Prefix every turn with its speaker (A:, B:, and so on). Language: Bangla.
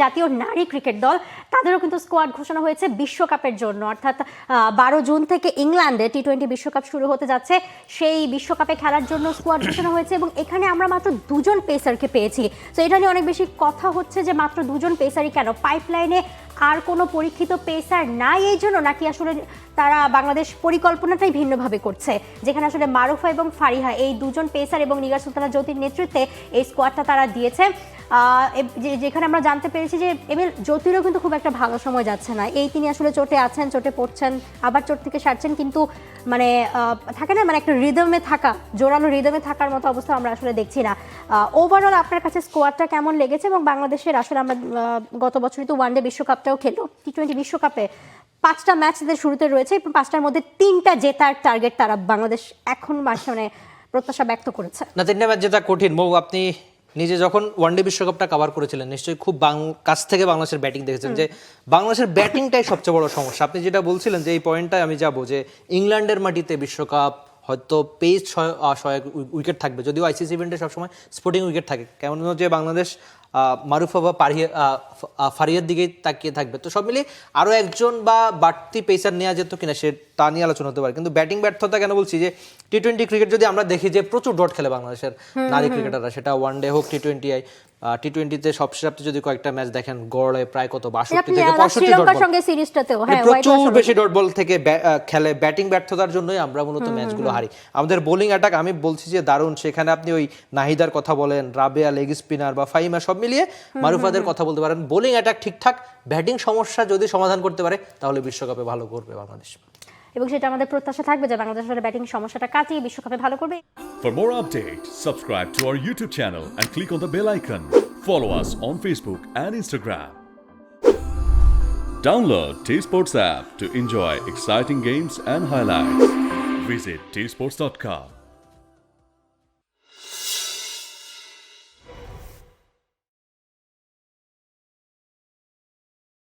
A: জাতীয় নারী ক্রিকেট দল তাদেরও কিন্তু স্কোয়াড ঘোষণা হয়েছে বিশ্বকাপের জন্য, অর্থাৎ 12 জুন থেকে ইংল্যান্ডে টি-20 বিশ্বকাপ শুরু হতে যাচ্ছে। সেই বিশ্বকাপে খেলার জন্য স্কোয়াড ঘোষণা হয়েছে এবং এখানে আমরা মাত্র 2 জন পেসারকে পেয়েছি। তো এটা নিয়ে অনেক বেশি কথা হচ্ছে যে মাত্র 2 জন পেসারই কেন, পাইপলাইনে আর কোনো পরীক্ষিত পেসার নাই এই জন্য, নাকি আসলে তারা বাংলাদেশ পরিকল্পনাটাই ভিন্নভাবে করছে, যেখানে আসলে মারুফা এবং ফারিহা এই 2 জন পেসার এবং নিগার সুলতানা জ্যোতির নেতৃত্বে এই স্কোয়াডটা তারা দিয়েছে। যেখানে আমরা জানতে পেরেছি যে এমএল জ্যোতিরও কিন্তু খুব একটা ভালো সময় যাচ্ছে না, এই তিনি আসলে চোটে আছেন, চোটে পড়ছেন, আবার চোট থেকে সারছেন, কিন্তু মানে থাকে না মানে একটা রিদমে থাকা, জোরালো রিদমে থাকার মতো অবস্থা আমরা আসলে দেখছি না। ওভারঅল আপনার কাছে স্কোয়াডটা কেমন লেগেছে? এবং বাংলাদেশের আসলে আমরা গত বছরই তো ওয়ানডে বিশ্বকাপটাও খেলো, টি-20 বিশ্বকাপে 5টা ম্যাচ এদের শুরুতে রয়েছে এবং 5টার মধ্যে 3টা জেতার টার্গেট তারা বাংলাদেশ এখন মানে প্রত্যাশা ব্যক্ত করেছে।
B: না, 3টা ম্যাচ জেতা কঠিন। মৌ, আপনি নিজে যখন ওয়ানডে বিশ্বকাপটা কভার করেছিলেন নিশ্চয়ই খুব কাছ থেকে বাংলাদেশের ব্যাটিং দেখেছেন, যে বাংলাদেশের ব্যাটিংটাই সবচেয়ে বড় সমস্যা। আপনি যেটা বলছিলেন যে এই পয়েন্টটায় আমি যাবো, যে ইংল্যান্ডের মাটিতে বিশ্বকাপ হয়তো পেস 6 উইকেট থাকবে, যদিও আইসিসি ইভেন্টে সবসময় স্পোর্টিং উইকেট থাকে, কেমন যে বাংলাদেশ মারুফা বা ফারিয়ার দিকেই তাকিয়ে থাকবে। তো সব মিলিয়ে আরও একজন বা বাড়তি পেসার নেওয়া যেত কিনা সে তা নিয়ে আলোচনা হতে পারে, কিন্তু ব্যাটিং ব্যর্থতা কেন বলছি, যে টি-20 ক্রিকেট যদি আমরা দেখি যে প্রচুর ডট খেলে বাংলাদেশের নারী ক্রিকেটাররা, সেটা ওয়ানডে হোক টি-20 টি-20তে সবশেষে আপনি যদি কয়েকটা ম্যাচ দেখেন গড়ে প্রায় কত 62 থেকে 65 ডট বল, প্রচুর বেশি ডট বল থেকে খেলে। ব্যাটিং ব্যর্থতার জন্যই আমরা মূলত ম্যাচগুলো হারি। আমাদের বোলিং অ্যাটাক আমি বলছি যে দারুণ, সেখানে আপনি ওই নাহিদার কথা বলেন, রাবেয়া লেগ স্পিনার বা ফাইমা সব মিলিয়ে মারুফাদের কথা বলতে পারেন, বোলিং অ্যাটাক ঠিকঠাক, ব্যাটিং সমস্যা যদি সমাধান করতে পারে তাহলে বিশ্বকাপে ভালো করবে বাংলাদেশ, এবং সেটা আমাদের প্রত্যাশা থাকবে যে বাংলাদেশ আসলে ব্যাটিং সমস্যাটা কাটিয়ে বিশ্বকাপে ভালো করবে।
C: For more updates, subscribe to our YouTube channel and click on the bell icon. Follow us on Facebook and Instagram. Download T-Sports app to enjoy exciting games and highlights. Visit tsports.com.